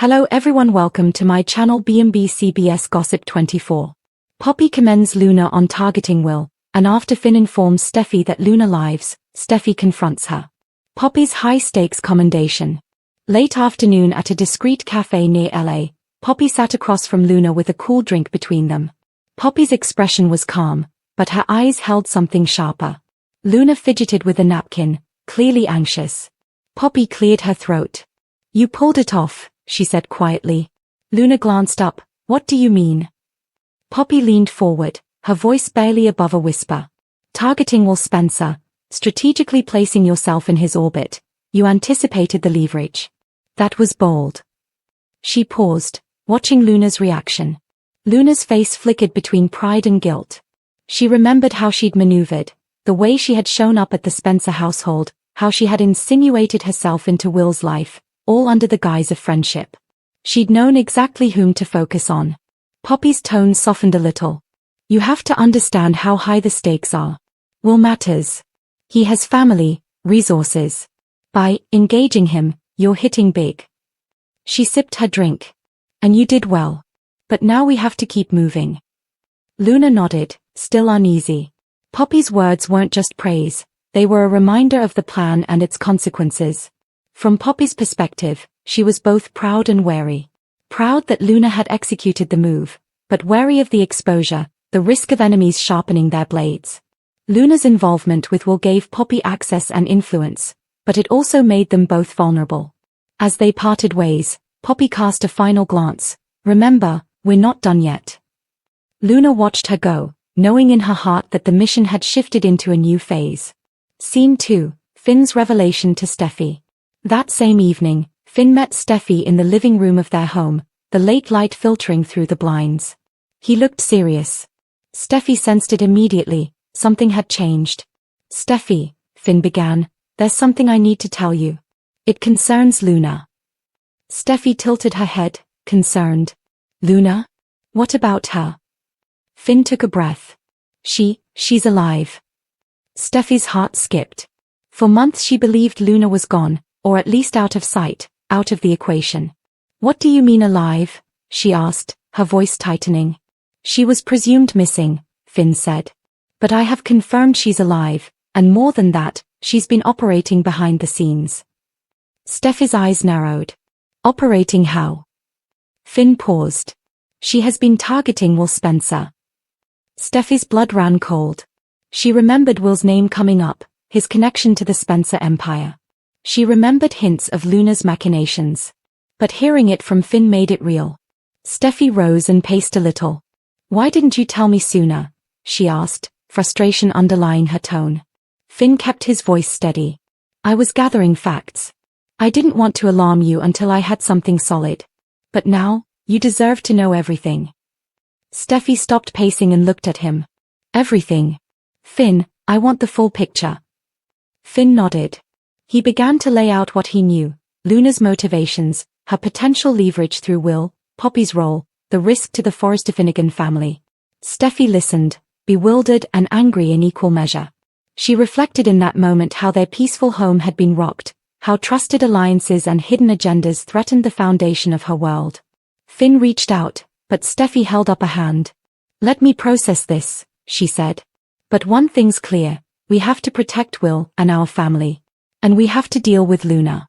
Hello everyone, welcome to my channel BMB CBS Gossip 24. Poppy commends Luna on targeting Will, and after Finn informs Steffy that Luna lives, Steffy confronts her. Poppy's high-stakes commendation. Late afternoon at a discreet cafe near LA, Poppy sat across from Luna with a cool drink between them. Poppy's expression was calm, but her eyes held something sharper. Luna fidgeted with a napkin, clearly anxious. Poppy cleared her throat. "You pulled it off," she said quietly. Luna glanced up. "What do you mean?" Poppy leaned forward, her voice barely above a whisper. "Targeting Will Spencer, strategically placing yourself in his orbit. You anticipated the leverage. That was bold." She paused, watching Luna's reaction. Luna's face flickered between pride and guilt. She remembered how she'd maneuvered, the way she had shown up at the Spencer household, how she had insinuated herself into Will's life, all under the guise of friendship. She'd known exactly whom to focus on. Poppy's tone softened a little. "You have to understand how high the stakes are. Will matters. He has family, resources. By engaging him, you're hitting big." She sipped her drink. "And you did well. But now we have to keep moving." Luna nodded, still uneasy. Poppy's words weren't just praise, they were a reminder of the plan and its consequences. From Poppy's perspective, she was both proud and wary. Proud that Luna had executed the move, but wary of the exposure, the risk of enemies sharpening their blades. Luna's involvement with Will gave Poppy access and influence, but it also made them both vulnerable. As they parted ways, Poppy cast a final glance. "Remember, we're not done yet." Luna watched her go, knowing in her heart that the mission had shifted into a new phase. Scene 2, Finn's revelation to Steffy. That same evening, Finn met Steffy in the living room of their home, the late light filtering through the blinds. He looked serious. Steffy sensed it immediately, something had changed. "Steffy," Finn began, "there's something I need to tell you. It concerns Luna." Steffy tilted her head, concerned. "Luna? What about her?" Finn took a breath. She's alive." Steffy's heart skipped. For months she believed Luna was gone, or at least out of sight, out of the equation. "What do you mean alive?" she asked, her voice tightening. "She was presumed missing," Finn said. "But I have confirmed she's alive, and more than that, she's been operating behind the scenes." Steffy's eyes narrowed. "Operating how?" Finn paused. "She has been targeting Will Spencer." Steffy's blood ran cold. She remembered Will's name coming up, his connection to the Spencer empire. She remembered hints of Luna's machinations. But hearing it from Finn made it real. Steffy rose and paced a little. "Why didn't you tell me sooner?" she asked, frustration underlying her tone. Finn kept his voice steady. "I was gathering facts. I didn't want to alarm you until I had something solid. But now, you deserve to know everything." Steffy stopped pacing and looked at him. "Everything? Finn, I want the full picture." Finn nodded. He began to lay out what he knew, Luna's motivations, her potential leverage through Will, Poppy's role, the risk to the Forrester Finnegan family. Steffy listened, bewildered and angry in equal measure. She reflected in that moment how their peaceful home had been rocked, how trusted alliances and hidden agendas threatened the foundation of her world. Finn reached out, but Steffy held up a hand. "Let me process this," she said. "But one thing's clear, we have to protect Will and our family. And we have to deal with Luna."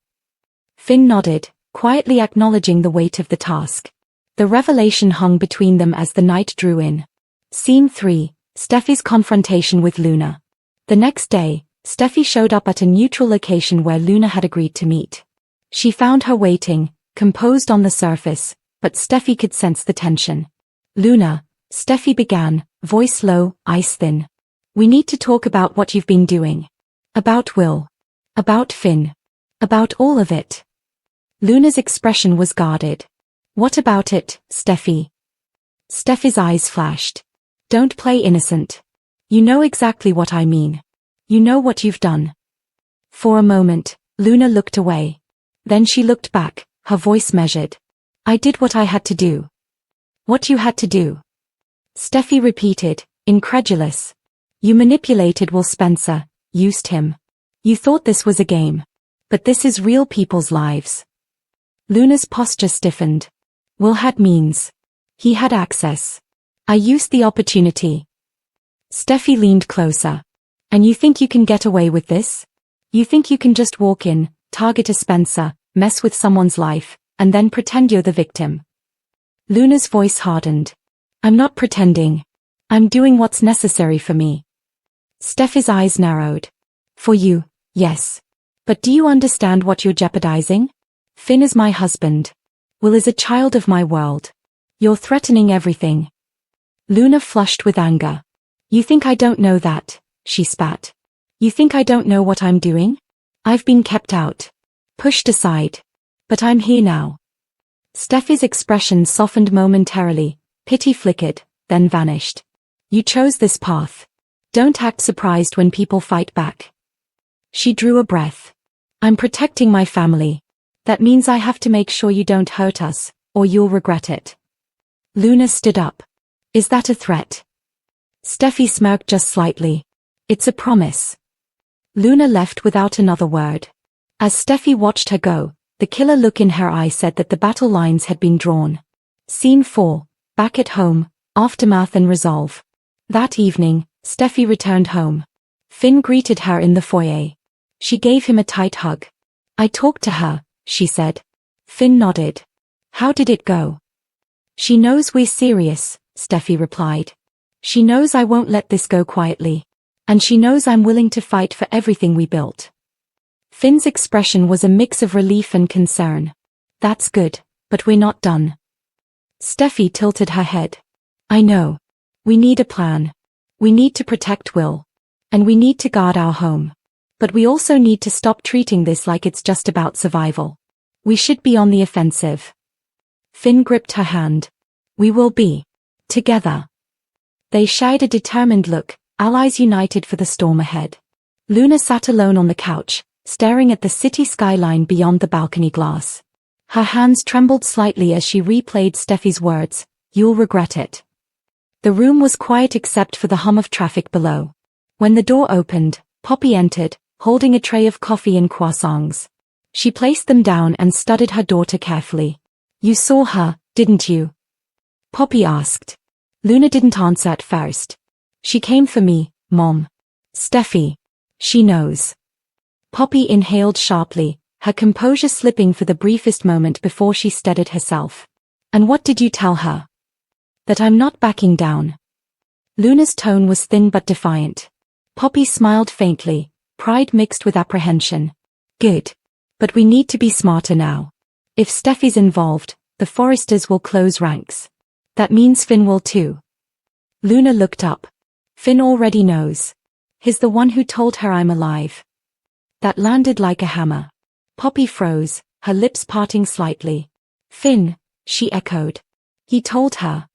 Finn nodded, quietly acknowledging the weight of the task. The revelation hung between them as the night drew in. Scene 3, Steffy's confrontation with Luna. The next day, Steffy showed up at a neutral location where Luna had agreed to meet. She found her waiting, composed on the surface, but Steffy could sense the tension. "Luna," Steffy began, voice low, eyes thin. "We need to talk about what you've been doing. About Will. About Finn. About all of it." Luna's expression was guarded. "What about it, Steffy?" Steffy's eyes flashed. "Don't play innocent. You know exactly what I mean. You know what you've done." For a moment, Luna looked away. Then she looked back, her voice measured. "I did what I had to do." "What you had to do?" Steffy repeated, incredulous. "You manipulated Will Spencer, used him. You thought this was a game. But this is real people's lives." Luna's posture stiffened. Will had means. He had access. I used the opportunity. Steffi leaned closer. And you think you can get away with this? You think you can just walk in, target a Spencer, mess with someone's life, and then pretend you're the victim? Luna's voice hardened. I'm not pretending. I'm doing what's necessary for me. Steffi's eyes narrowed. For you, yes. But do you understand what you're jeopardizing? Finn is my husband. Will is a child of my world. You're threatening everything. Luna flushed with anger. You think I don't know that, she spat. You think I don't know what I'm doing? I've been kept out. Pushed aside. But I'm here now. Steffi's expression softened momentarily, pity flickered, then vanished. You chose this path. Don't act surprised when people fight back. She drew a breath. I'm protecting my family. That means I have to make sure you don't hurt us, or you'll regret it. Luna stood up. Is that a threat? Steffi smirked just slightly. It's a promise. Luna left without another word. As Steffi watched her go, the killer look in her eye said that the battle lines had been drawn. Scene 4, back at home, aftermath and resolve. That evening, Steffi returned home. Finn greeted her in the foyer. She gave him a tight hug. I talked to her, she said. Finn nodded. How did it go? She knows we're serious, Steffi replied. She knows I won't let this go quietly. And she knows I'm willing to fight for everything we built. Finn's expression was a mix of relief and concern. That's good, but we're not done. Steffi tilted her head. I know. We need a plan. We need to protect Will. And we need to guard our home. But we also need to stop treating this like it's just about survival. We should be on the offensive. Finn gripped her hand. We will be. Together. They shared a determined look, allies united for the storm ahead. Luna sat alone on the couch, staring at the city skyline beyond the balcony glass. Her hands trembled slightly as she replayed Steffi's words, you'll regret it. The room was quiet except for the hum of traffic below. When the door opened, Poppy entered, holding a tray of coffee and croissants. She placed them down and studied her daughter carefully. You saw her, didn't you? Poppy asked. Luna didn't answer at first. She came for me, Mom. Steffi. She knows. Poppy inhaled sharply, her composure slipping for the briefest moment before she steadied herself. And what did you tell her? That I'm not backing down. Luna's tone was thin but defiant. Poppy smiled faintly, pride mixed with apprehension. Good. But we need to be smarter now. If Steffi's involved, the Foresters will close ranks. That means Finn will too. Luna looked up. Finn already knows. He's the one who told her I'm alive. That landed like a hammer. Poppy froze, her lips parting slightly. Finn, she echoed. He told her.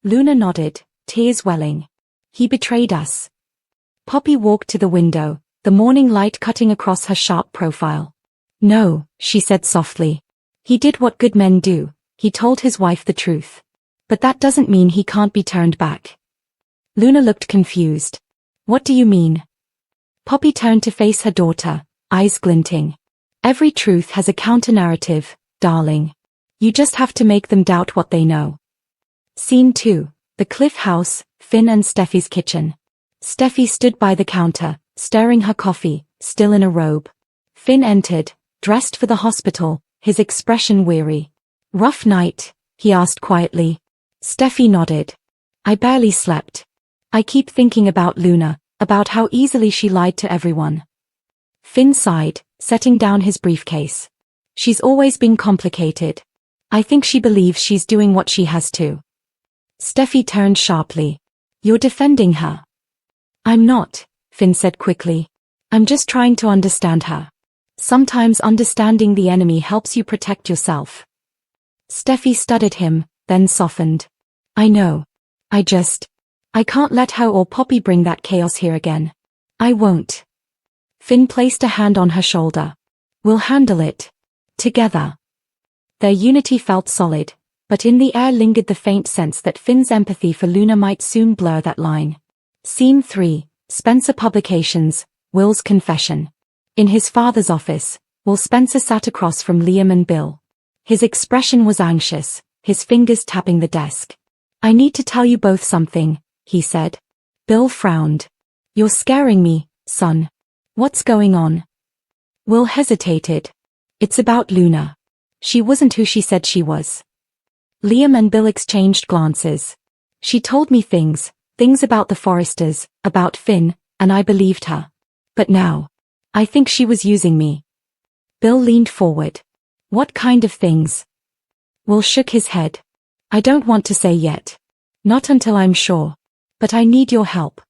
Luna nodded, tears welling. He betrayed us. Poppy walked to the window, the morning light cutting across her sharp profile. No, she said softly. He did what good men do, he told his wife the truth. But that doesn't mean he can't be turned back. Luna looked confused. What do you mean? Poppy turned to face her daughter, eyes glinting. Every truth has a counter-narrative, darling. You just have to make them doubt what they know. Scene 2, the Cliff House, Finn and Steffi's kitchen. Steffi stood by the counter, stirring her coffee, still in a robe. Finn entered, dressed for the hospital, his expression weary. Rough night? He asked quietly. Steffi nodded. I barely slept. I keep thinking about Luna, about how easily she lied to everyone. Finn sighed, setting down his briefcase. She's always been complicated. I think she believes she's doing what she has to. Steffi turned sharply. You're defending her. I'm not, Finn said quickly. I'm just trying to understand her. Sometimes understanding the enemy helps you protect yourself. Steffi studied him, then softened. I know. I can't let her or Poppy bring that chaos here again. I won't. Finn placed a hand on her shoulder. We'll handle it. Together. Their unity felt solid, but in the air lingered the faint sense that Finn's empathy for Luna might soon blur that line. Scene 3, Spencer Publications, Will's confession. In his father's office, Will Spencer sat across from Liam and Bill. His expression was anxious, his fingers tapping the desk. I need to tell you both something, he said. Bill frowned. You're scaring me, son. What's going on? Will hesitated. It's about Luna. She wasn't who she said she was. Liam and Bill exchanged glances. She told me things about the Forresters, about Finn, and I believed her. But now, I think she was using me. Bill leaned forward. What kind of things? Will shook his head. I don't want to say yet. Not until I'm sure. But I need your help.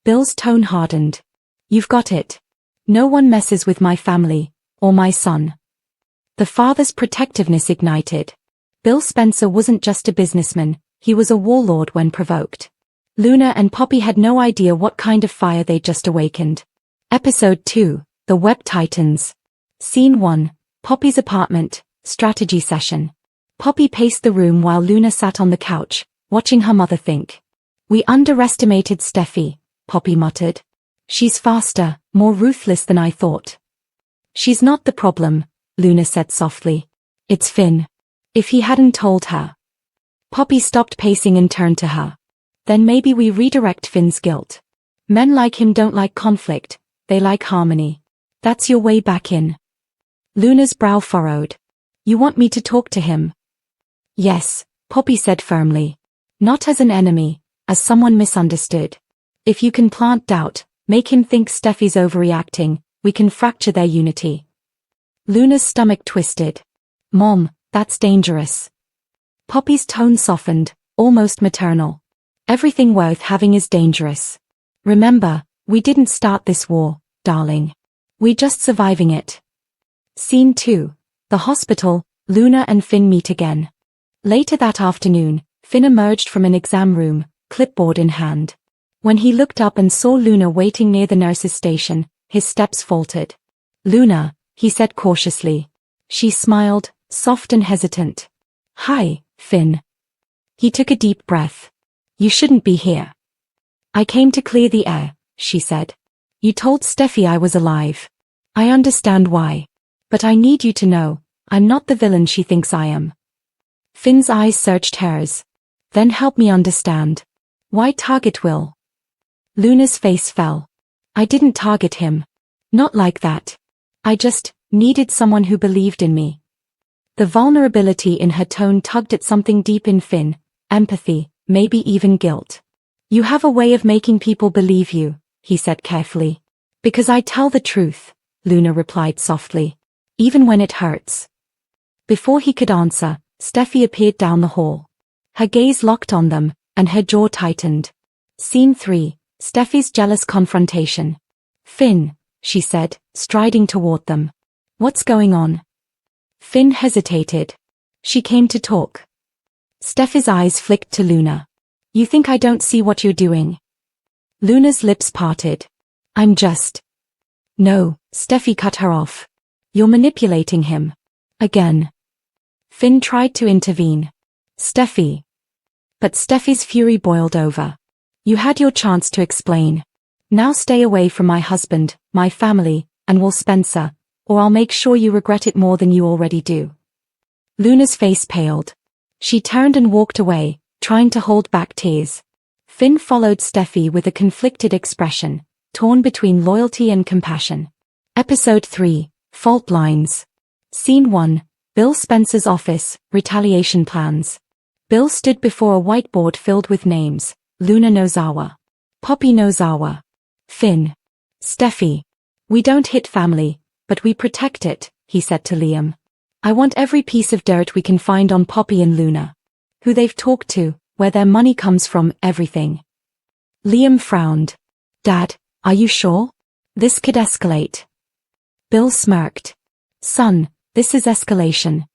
Bill's tone hardened. You've got it. No one messes with my family, or my son. The father's protectiveness ignited. Bill Spencer wasn't just a businessman, he was a warlord when provoked. Luna and Poppy had no idea what kind of fire they'd just awakened. Episode 2, The Web Titans. Scene 1, Poppy's apartment, strategy session. Poppy paced the room while Luna sat on the couch, watching her mother think. We underestimated Steffy, Poppy muttered. She's faster, more ruthless than I thought. She's not the problem, Luna said softly. It's Finn. If he hadn't told her. Poppy stopped pacing and turned to her. Then maybe we redirect Finn's guilt. Men like him don't like conflict, they like harmony. That's your way back in. Luna's brow furrowed. You want me to talk to him? Yes, Poppy said firmly. Not as an enemy, as someone misunderstood. If you can plant doubt, make him think Steffi's overreacting, we can fracture their unity. Luna's stomach twisted. Mom, that's dangerous. Poppy's tone softened, almost maternal. Everything worth having is dangerous. Remember, we didn't start this war, darling. We're just surviving it. Scene 2. The hospital, Luna and Finn meet again. Later that afternoon, Finn emerged from an exam room, clipboard in hand. When he looked up and saw Luna waiting near the nurse's station, his steps faltered. Luna, he said cautiously. She smiled, soft and hesitant. Hi, Finn. He took a deep breath. You shouldn't be here. I came to clear the air, she said. You told Steffi I was alive. I understand why. But I need you to know, I'm not the villain she thinks I am. Finn's eyes searched hers. Then help me understand. Why target Will? Luna's face fell. I didn't target him. Not like that. I just needed someone who believed in me. The vulnerability in her tone tugged at something deep in Finn, empathy, maybe even guilt. You have a way of making people believe you, he said carefully. Because I tell the truth, Luna replied softly. Even when it hurts. Before he could answer, Steffi appeared down the hall. Her gaze locked on them, and her jaw tightened. Scene 3, Steffi's jealous confrontation. Finn, she said, striding toward them. What's going on? Finn hesitated. She came to talk. Steffi's eyes flicked to Luna. You think I don't see what you're doing? Luna's lips parted. I'm just... No, Steffi cut her off. You're manipulating him. Again. Finn tried to intervene. Steffi. But Steffi's fury boiled over. You had your chance to explain. Now stay away from my husband, my family, and Will Spencer, or I'll make sure you regret it more than you already do. Luna's face paled. She turned and walked away, trying to hold back tears. Finn followed Steffi with a conflicted expression, torn between loyalty and compassion. Episode 3, Fault Lines. Scene 1, Bill Spencer's office, retaliation plans. Bill stood before a whiteboard filled with names, Luna Nozawa. Poppy Nozawa. Finn. Steffi. We don't hit family, but we protect it, he said to Liam. I want every piece of dirt we can find on Poppy and Luna. Who they've talked to, where their money comes from, everything. Liam frowned. Dad, are you sure? This could escalate. Bill smirked. Son, this is escalation.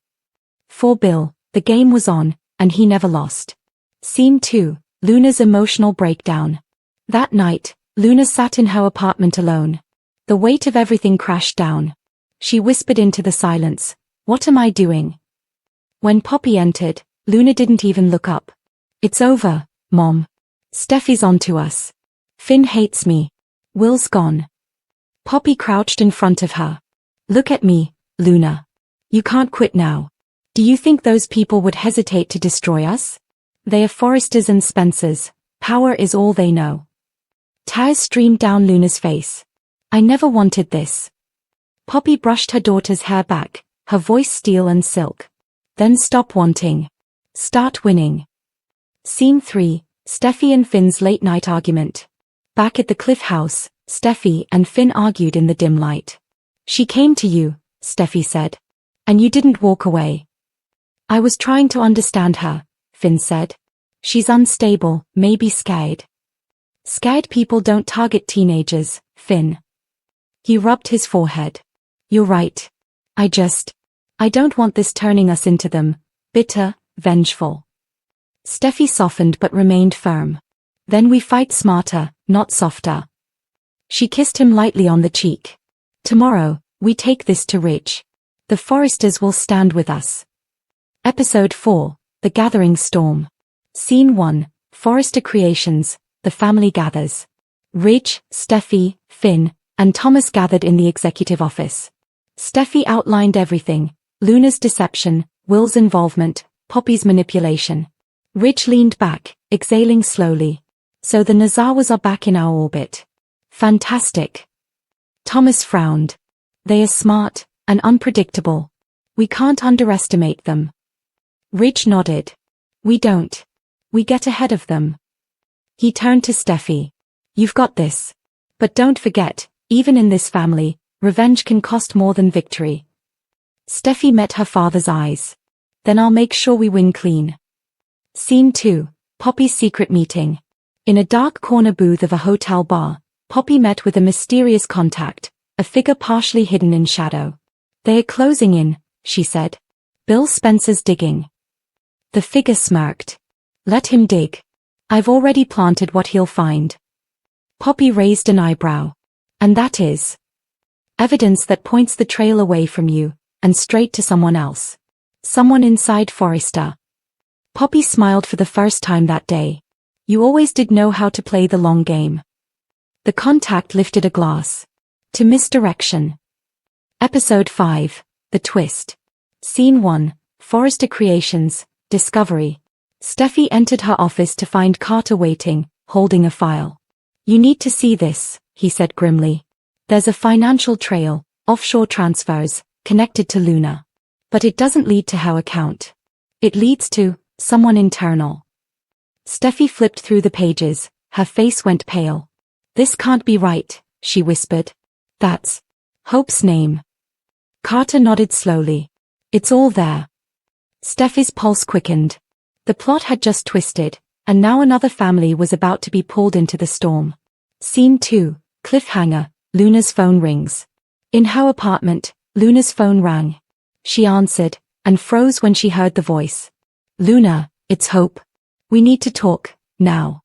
For Bill, the game was on, and he never lost. Scene 2, Luna's emotional breakdown. That night, Luna sat in her apartment alone. The weight of everything crashed down. She whispered into the silence, "What am I doing?" When Poppy entered, Luna didn't even look up. It's over, Mom. Steffi's onto us. Finn hates me. Will's gone. Poppy crouched in front of her. Look at me, Luna. You can't quit now. Do you think those people would hesitate to destroy us? They are Forresters and Spencers. Power is all they know. Tears streamed down Luna's face. I never wanted this. Poppy brushed her daughter's hair back, her voice steel and silk. Then stop wanting. Start winning. Scene 3, Steffy and Finn's late-night argument. Back at the Cliff House, Steffy and Finn argued in the dim light. She came to you, Steffy said. And you didn't walk away. I was trying to understand her, Finn said. She's unstable, maybe scared. Scared people don't target teenagers, Finn. He rubbed his forehead. You're right. I don't want this turning us into them, bitter, vengeful. Steffy softened but remained firm. Then we fight smarter, not softer. She kissed him lightly on the cheek. Tomorrow, we take this to Ridge. The Forresters will stand with us. Episode 4, The Gathering Storm. Scene 1, Forrester Creations, The Family Gathers. Ridge, Steffy, Finn, and Thomas gathered in the executive office. Steffy outlined everything, Luna's deception, Will's involvement, Poppy's manipulation. Ridge leaned back, exhaling slowly. So the Nazawas are back in our orbit. Fantastic. Thomas frowned. They are smart and unpredictable. We can't underestimate them. Ridge nodded. We don't. We get ahead of them. He turned to Steffy. You've got this. But don't forget, even in this family, revenge can cost more than victory. Steffy met her father's eyes. Then I'll make sure we win clean. Scene 2, Poppy's secret meeting. In a dark corner booth of a hotel bar, Poppy met with a mysterious contact, a figure partially hidden in shadow. They are closing in, she said. Bill Spencer's digging. The figure smirked. Let him dig. I've already planted what he'll find. Poppy raised an eyebrow. And that is? Evidence that points the trail away from you, and straight to someone else. Someone inside Forrester. Poppy smiled for the first time that day. You always did know how to play the long game. The contact lifted a glass. To misdirection. Episode 5, The Twist. Scene 1, Forrester Creations, Discovery. Steffy entered her office to find Carter waiting, holding a file. You need to see this, he said grimly. There's a financial trail, offshore transfers, connected to Luna. But it doesn't lead to her account. It leads to someone internal. Steffy flipped through the pages, her face went pale. This can't be right, she whispered. That's Hope's name. Carter nodded slowly. It's all there. Steffy's pulse quickened. The plot had just twisted, and now another family was about to be pulled into the storm. Scene 2, Cliffhanger, Luna's phone rings. In her apartment, Luna's phone rang. She answered, and froze when she heard the voice. Luna, it's Hope. We need to talk, now.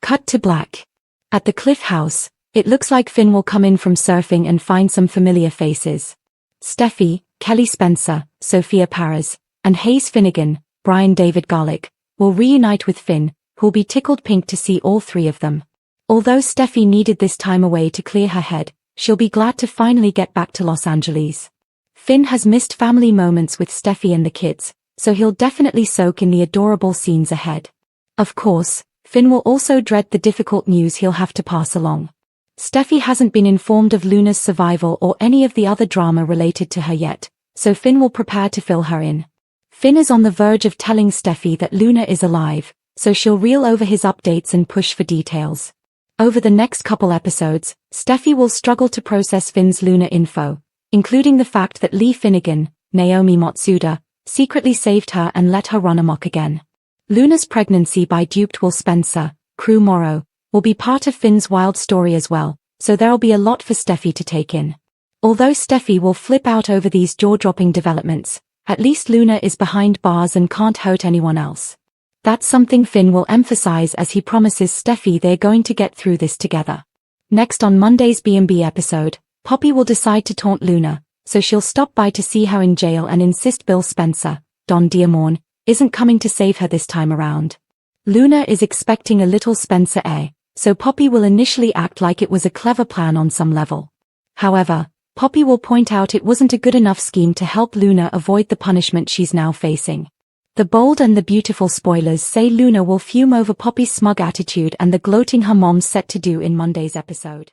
Cut to black. At the Cliff House, it looks like Finn will come in from surfing and find some familiar faces. Steffy, Kelly Spencer, Sophia Paras, and Hayes Finnegan, Brian David Garlick, will reunite with Finn, who'll be tickled pink to see all three of them. Although Steffy needed this time away to clear her head, she'll be glad to finally get back to Los Angeles. Finn has missed family moments with Steffy and the kids, so he'll definitely soak in the adorable scenes ahead. Of course, Finn will also dread the difficult news he'll have to pass along. Steffy hasn't been informed of Luna's survival or any of the other drama related to her yet, so Finn will prepare to fill her in. Finn is on the verge of telling Steffy that Luna is alive, so she'll reel over his updates and push for details. Over the next couple episodes, Steffy will struggle to process Finn's Luna info, including the fact that Lee Finnegan, Naomi Matsuda, secretly saved her and let her run amok again. Luna's pregnancy by duped Will Spencer, Crew Morrow, will be part of Finn's wild story as well, so there'll be a lot for Steffy to take in. Although Steffy will flip out over these jaw-dropping developments, at least Luna is behind bars and can't hurt anyone else. That's something Finn will emphasize as he promises Steffy they're going to get through this together. Next on Monday's B&B episode, Poppy will decide to taunt Luna, so she'll stop by to see her in jail and insist Bill Spencer, Don Diamorne, isn't coming to save her this time around. Luna is expecting a little Spencer heir, so Poppy will initially act like it was a clever plan on some level. However, Poppy will point out it wasn't a good enough scheme to help Luna avoid the punishment she's now facing. The bold and the beautiful spoilers say Luna will fume over Poppy's smug attitude and the gloating her mom's set to do in Monday's episode.